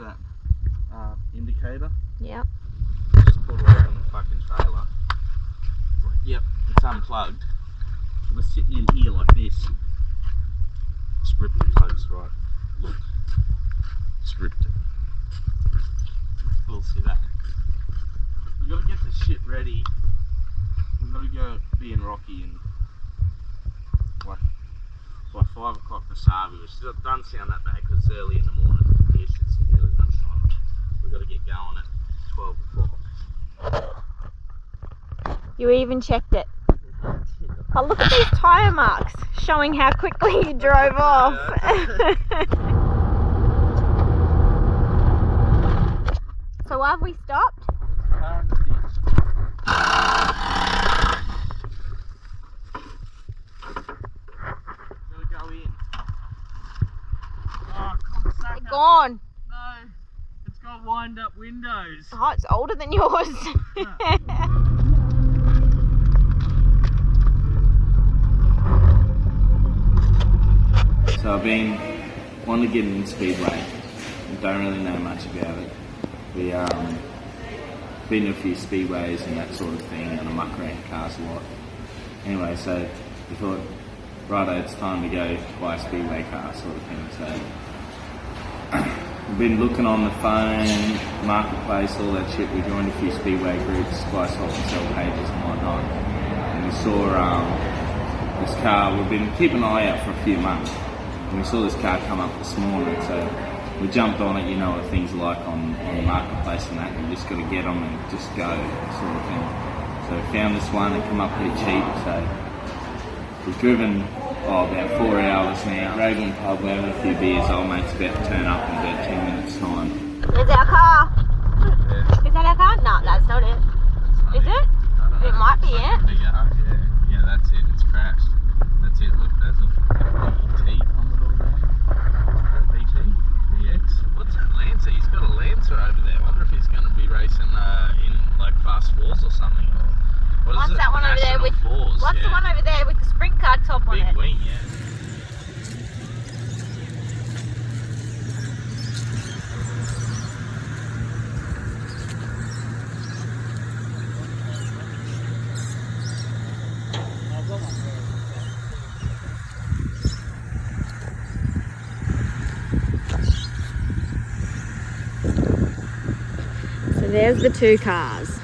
that indicator. Yep. Just pulled away from the fucking trailer. Yep, it's unplugged. So we're sitting in here like this. Just ripped the post, right? Look. Just ripped it. We'll see that. We've got to get this shit ready. We've got to go be in Rocky and like by 5 o'clock for Savi, which doesn't sound that bad because it's early in the morning. Yes, it's nearly lunchtime. We've got to get going at 12 o'clock. You even checked it. Oh, look at these tyre marks showing how quickly you drove off. So have we stopped? Gotta go in. Oh, They're gone. No, it's got wind up windows. Oh, it's older than yours. So I've been wanting to get in Speedway. I don't really know much about it. We been to a few speedways and that sort of thing, and I muck around cars a lot. Anyway, so we thought, righto, it's time to go buy a speedway car sort of thing. So we've been looking on the phone, marketplace, all that shit. We joined a few speedway groups, buy, swap and sell pages and whatnot. And we saw this car. We've been keeping an eye out for a few months. And we saw this car come up this morning, so we jumped on it. You know what things are like on the marketplace and that. You just got to get them and just go, sort of thing. So we found this one that come up pretty cheap. So we've driven about 4 hours now. Dragon pub, we're having a few beers. Old mate's about to turn up in about 10 minutes time. Is that our car? Yeah. Is that our car? No, that's not it. Is it? It might be it. Yeah, that's it. It's crashed. That's it. Look, there's a BT on the door there. BT? VX? What's that Lancer? He's got a Lancer over there. I wonder if he's going to be racing in like Fast Fours or something. Or what's that one over there with? What's the one over there with the sprint car top on it? Big wing, yeah. So there's the two cars.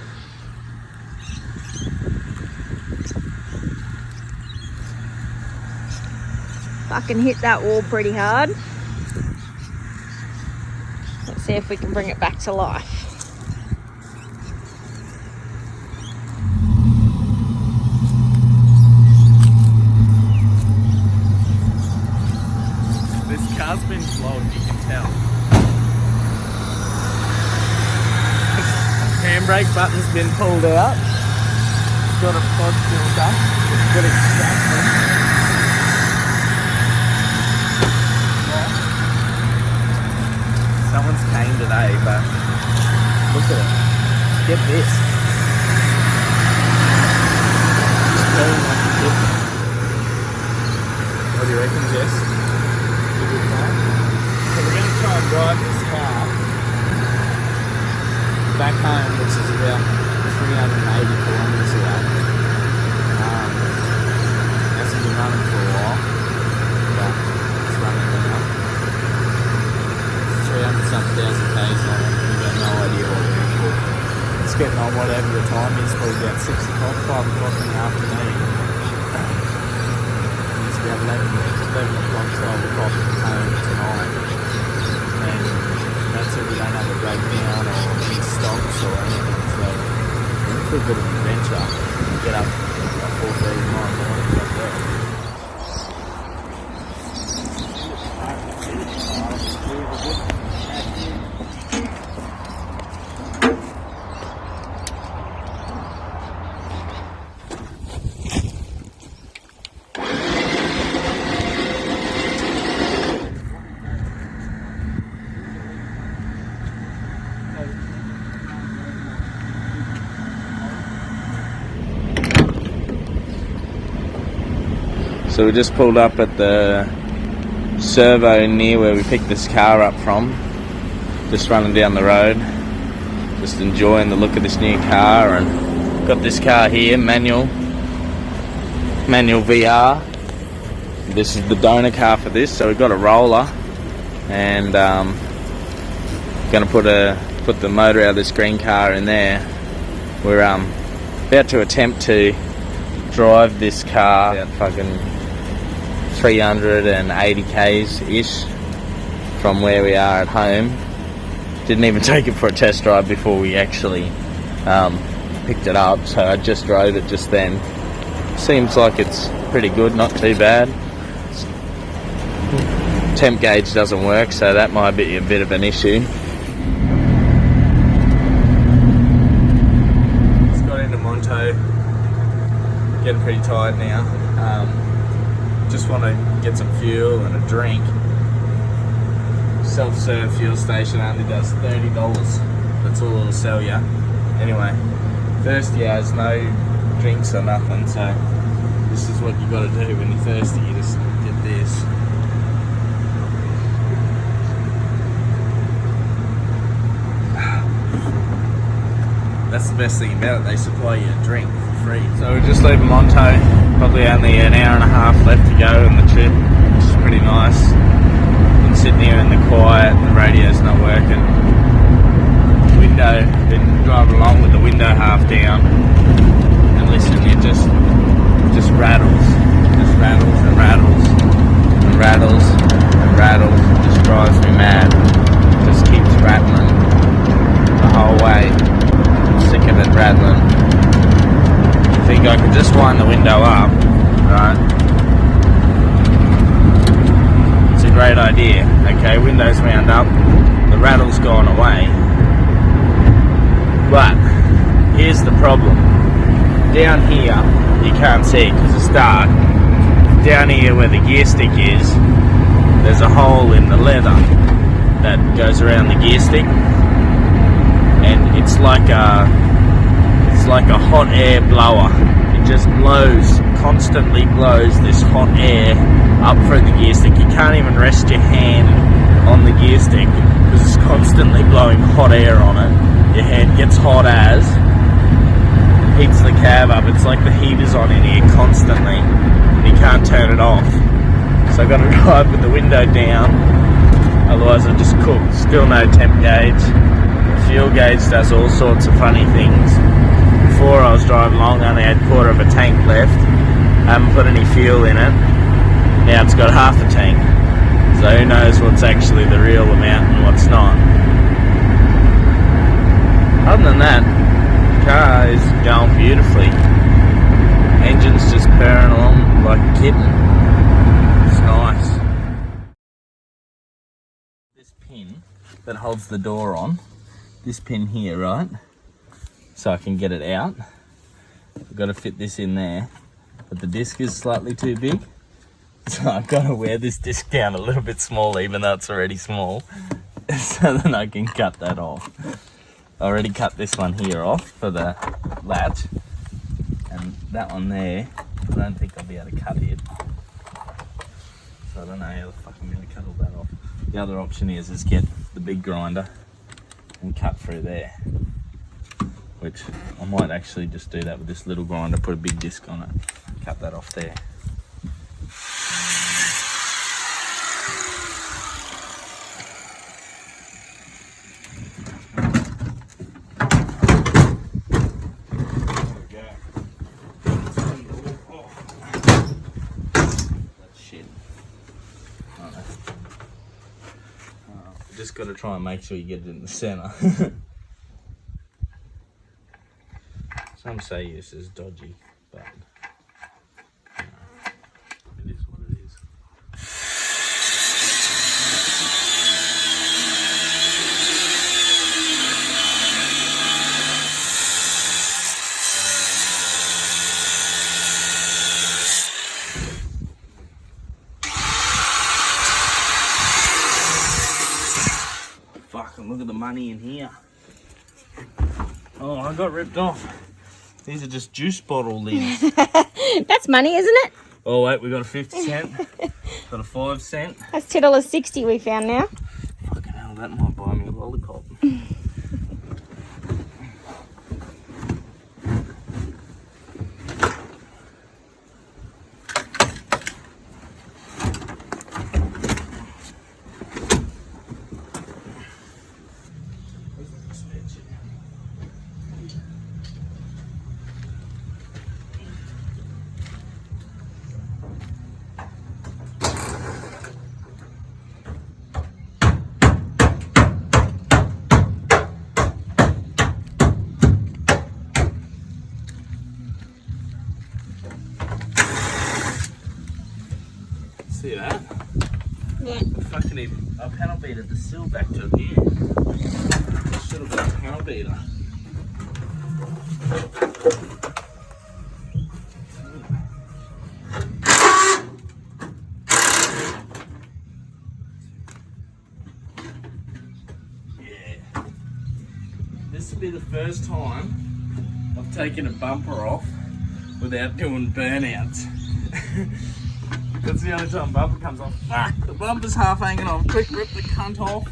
Fucking hit that wall pretty hard. Let's see if we can bring it back to life. This car's been flogged, you can tell. Handbrake button's been pulled out. It's got a pod filter. It's got a scratch. Someone's came today, but look at it. Get this. Just going like a dip. What do you reckon, Jess? You good car? So we're going to try and drive this car back home, which is about 380 kilometres away. Hasn't been running for a while, but it's running now. 300-something thousand k's on it. We've got no idea what we're in for. It's getting on whatever the time is, probably about 6 o'clock, 5 o'clock in the afternoon. It's about 11 o'clock, 12 o'clock home tonight. And that's if we don't have a breakdown or any stocks or anything. So we're in for a bit of an adventure. We get up at 4:30 tomorrow morning up there. So we just pulled up at the servo near where we picked this car up from. just running down the road, just enjoying the look of this new car. And got this car here, manual VR. This is the donor car for this, so we've got a roller, and going to put the motor out of this green car in there. We're about to attempt to drive this car about fucking 380 k's ish from where we are at home. Didn't even take it for a test drive before we actually picked it up, so I just drove it just then. Seems like it's pretty good, not too bad. Temp gauge doesn't work, so that might be a bit of an issue. Just got into Monto, getting pretty tired now. Just want to get some fuel and a drink. Self-serve fuel station only does $30. That's all it'll sell you. Anyway, thirsty as, no drinks or nothing, so this is what you got to do when you're thirsty. You just get this. That's the best thing about it, they supply you a drink for free. So we're just leaving Monto, probably only an hour and a half left to go on the trip, which is pretty nice. Been sitting here in the quiet, the radio's not working. Been driving along with the window half down, and listen, it just rattles. Just rattles and rattles and rattles and rattles. It just drives me mad. It just keeps rattling the whole way. I'm sick of it rattling. I think I could just wind the window up, right? It's a great idea. Okay, windows wound up, the rattle's gone away. But here's the problem. Down here, you can't see it because it's dark. Down here where the gear stick is, there's a hole in the leather that goes around the gear stick, and it's like a hot air blower. It just blows, constantly blows this hot air up through the gear stick. You can't even rest your hand on the gear stick because it's constantly blowing hot air on it. Your hand gets hot as, heats the cab up. It's like the heater's on in here constantly. You can't turn it off. So I've got to drive with the window down, otherwise I'll just cook. Still no temp gauge. The fuel gauge does all sorts of funny things. Before I was driving along, I only had a quarter of a tank left. I haven't put any fuel in it. Now it's got half a tank. So who knows what's actually the real amount and what's not. Other than that, the car is going beautifully. Engine's just purring along like a kitten. It's nice. This pin that holds the door on, this pin here, right? So I can get it out. I've got to fit this in there, but the disc is slightly too big. So I've got to wear this disc down a little bit small, even though it's already small, so then I can cut that off. I already cut this one here off for the latch, and that one there, I don't think I'll be able to cut it. So I don't know how the fuck I'm going to cut all that off. The other option is get the big grinder and cut through there, which I might actually just do that with this little grinder, put a big disc on it, cut that off there. Just got to try and make sure you get it in the center. Some say this is dodgy, but you know, it is what it is. Fuck, and look at the money in here. Oh, I got ripped off. These are just juice bottle lids. That's money, isn't it? Oh wait, we got a 50 cent. Got a 5 cent. That's $2.60 we found now. Fucking hell, that might buy me a lollipop. See that? Yeah. Fucking even a panel beater to sill back to here. Should have been a panel beater. Yeah. This will be the first time I've taken a bumper off without doing burnouts. That's the only time bumper comes off. Fuck, the bumper's half hanging off. Quick, rip the cunt off.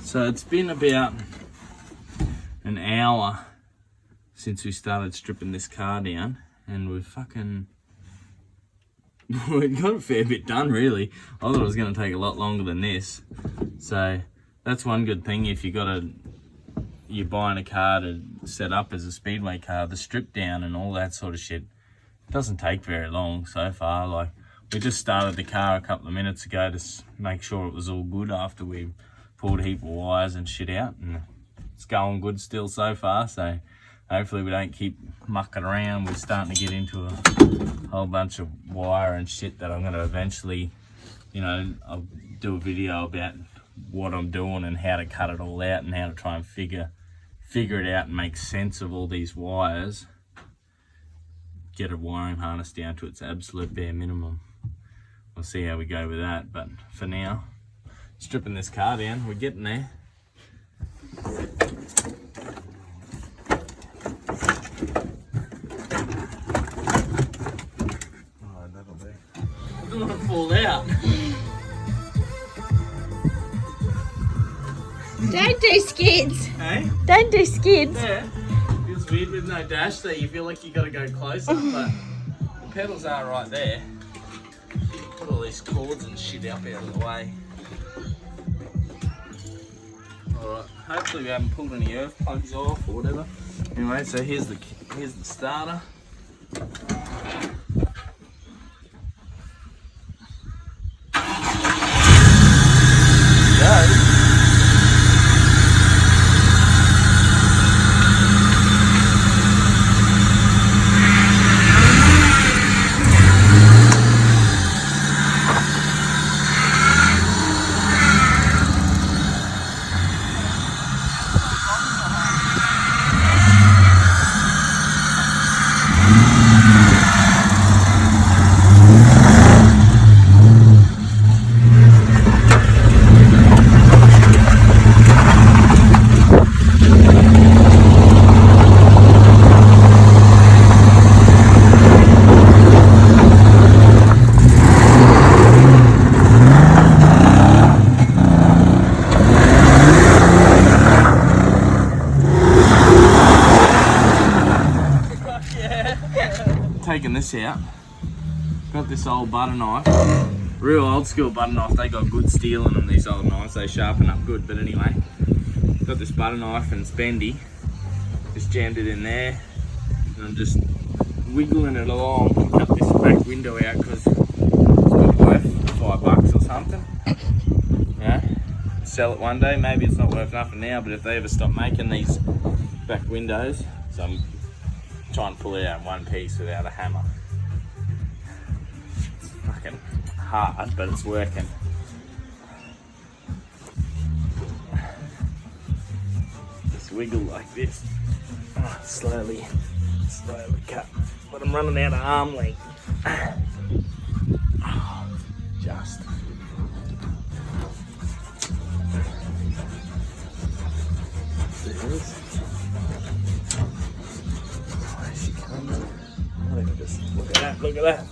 So it's been about an hour since we started stripping this car down, and we've we've got a fair bit done, really. I thought it was going to take a lot longer than this. So that's one good thing. If you're buying a car to set up as a speedway car, the strip down and all that sort of shit doesn't take very long so far. Like, we just started the car a couple of minutes ago to make sure it was all good after we pulled a heap of wires and shit out, and it's going good still so far. So hopefully we don't keep mucking around. We're starting to get into a whole bunch of wire and shit that I'm going to eventually, I'll do a video about what I'm doing and how to cut it all out and how to try and figure it out and make sense of all these wires. Get a wiring harness down to its absolute bare minimum. We'll see how we go with that, but for now, stripping this car down, we're getting there. Don't want to fall out. Don't do skids. Hey? Don't do skids. Yeah. Feels weird with no dash there. You feel like you got to go closer, but the pedals are right there. Put all these cords and shit up out of the way. Alright, hopefully we haven't pulled any earth plugs off or whatever. Anyway, so here's the starter. Taking this out, got this old butter knife, real old school butter knife. They got good steel in them, these old knives, they sharpen up good. But anyway, got this butter knife and it's bendy, just jammed it in there, and I'm just wiggling it along to cut this back window out because it's not worth $5 or something. Sell it one day. Maybe it's not worth nothing now, but if they ever stop making these back windows, so I'm trying to pull it out in one piece without a hammer. It's fucking hard, but it's working. Just wiggle like this. Slowly cut. But I'm running out of arm length. Just. There it is. at that.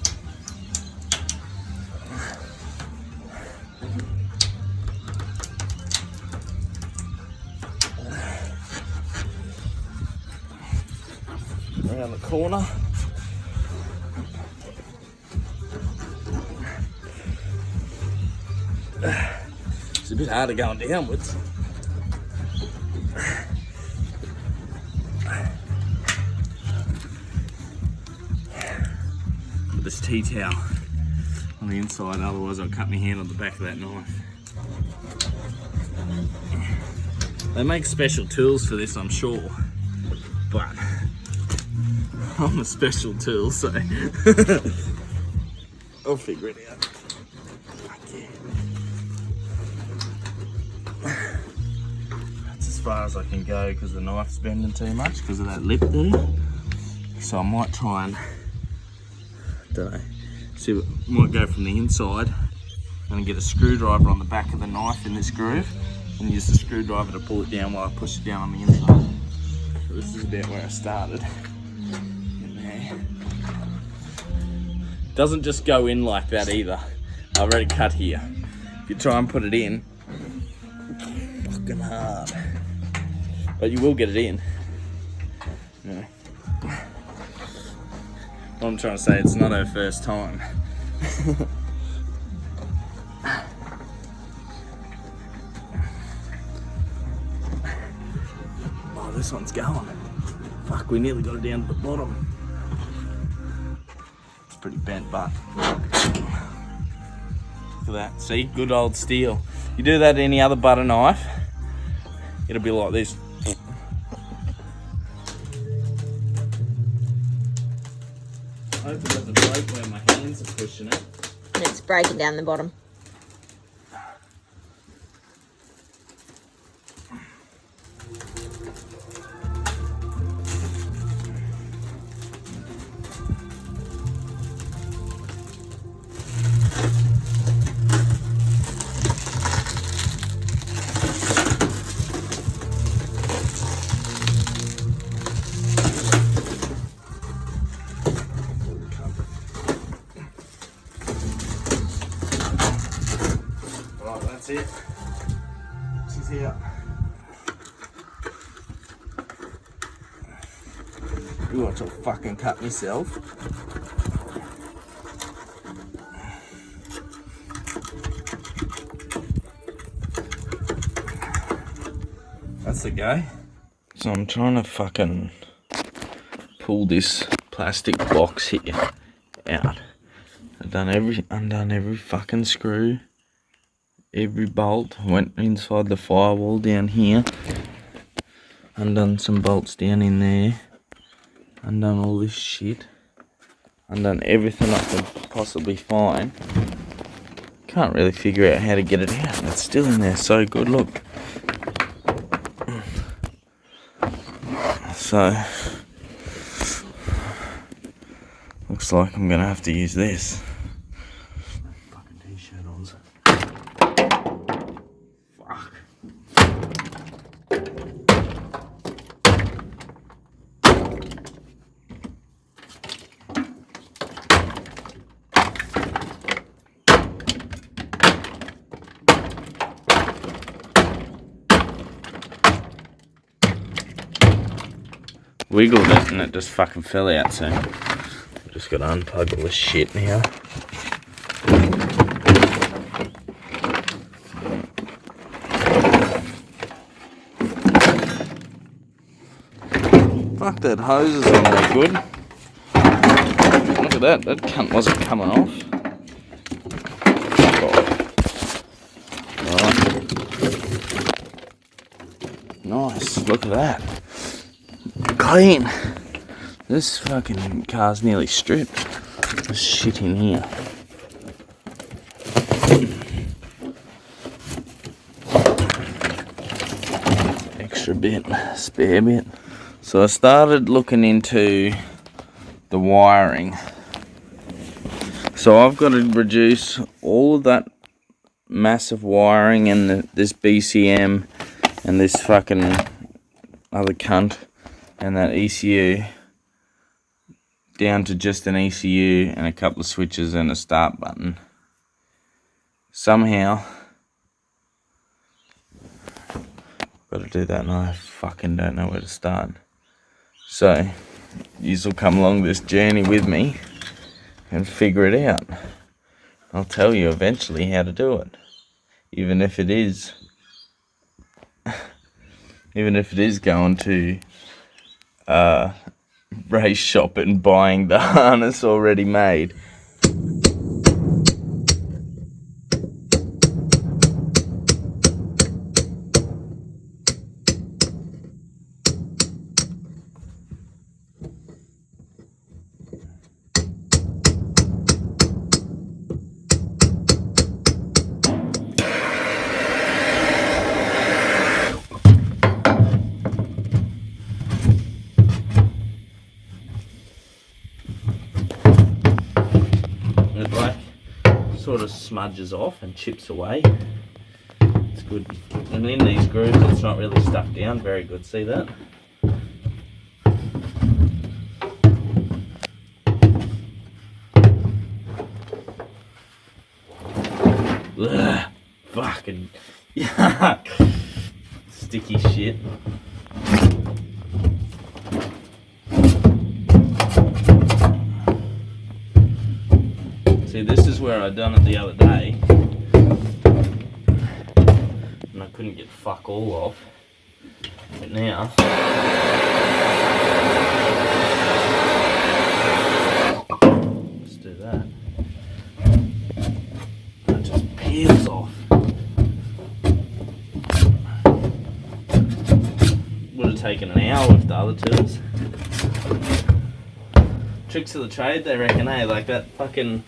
Around the corner. It's a bit harder going downwards. Put this tea towel on the inside, otherwise I'll cut my hand on the back of that knife. They make special tools for this, I'm sure, but I'm a special tool, so I'll figure it out. Fuck yeah. That's as far as I can go because the knife's bending too much because of that lip there. So I might try and, don't know, see what, might go from the inside and get a screwdriver on the back of the knife in this groove and use the screwdriver to pull it down while I push it down on the inside. So this is about where I started. Doesn't just go in like that either. I've already cut here. If you try and put it in, fucking hard. But you will get it in. Yeah. What I'm trying to say, it's not her first time. Oh, this one's going. Fuck, we nearly got it down to the bottom. Pretty bent, but look at that. See, good old steel. You do that to any other butter knife, it'll be like this. I hope it doesn't break where my hands are pushing it. And it's breaking down the bottom. That's it. She's here. You want to fucking cut myself? That's the guy. So I'm trying to fucking pull this plastic box here out. I've undone every fucking screw. Every bolt. Went inside the firewall down here. Undone some bolts down in there. Undone all this shit. Undone everything I could possibly find. Can't really figure out how to get it out. It's still in there so good, look. So looks like I'm gonna have to use this. Fucking t-shirt on. Fuck. Wiggled it and it just fucking fell out, so just gotta unplug all this shit now. Fuck, that hose is on there good. Look at that, that cunt wasn't coming off. Fuck off. Right. Nice, look at that. Clean. This fucking car's nearly stripped. There's shit in here. Extra bit, spare bit. So I started looking into the wiring. So I've got to reduce all of that massive wiring and this BCM and this fucking other cunt and that ECU down to just an ECU and a couple of switches and a start button. Somehow, got to do that and I fucking don't know where to start. So, you'll come along this journey with me and figure it out. I'll tell you eventually how to do it. Even if it is going to race shop and buying the harness already made. It like sort of smudges off and chips away. It's good. And in these grooves it's not really stuck down very good. See that? Ugh, fucking yuck. Sticky shit. See, this is where I done it the other day, and I couldn't get fuck all off, but now, let's do that, it just peels off. Would have taken an hour with the other tools. Tricks of the trade, they reckon, eh? Like that fucking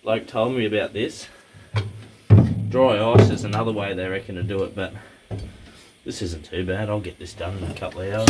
bloke told me about this. Dry ice is another way they reckon to do it, but this isn't too bad. I'll get this done in a couple of hours.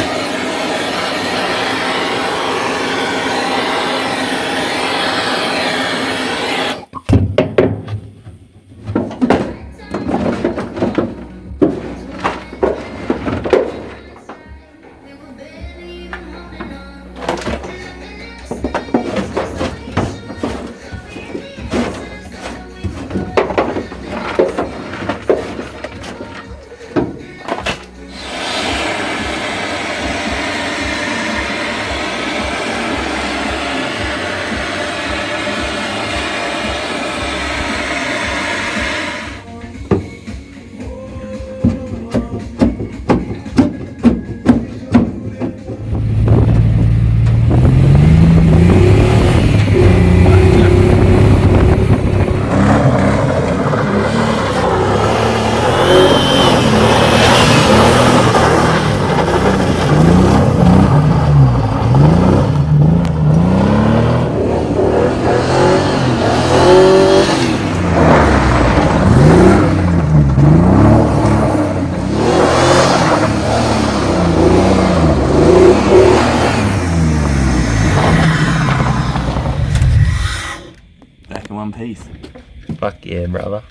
Back in one piece. Fuck yeah, brother.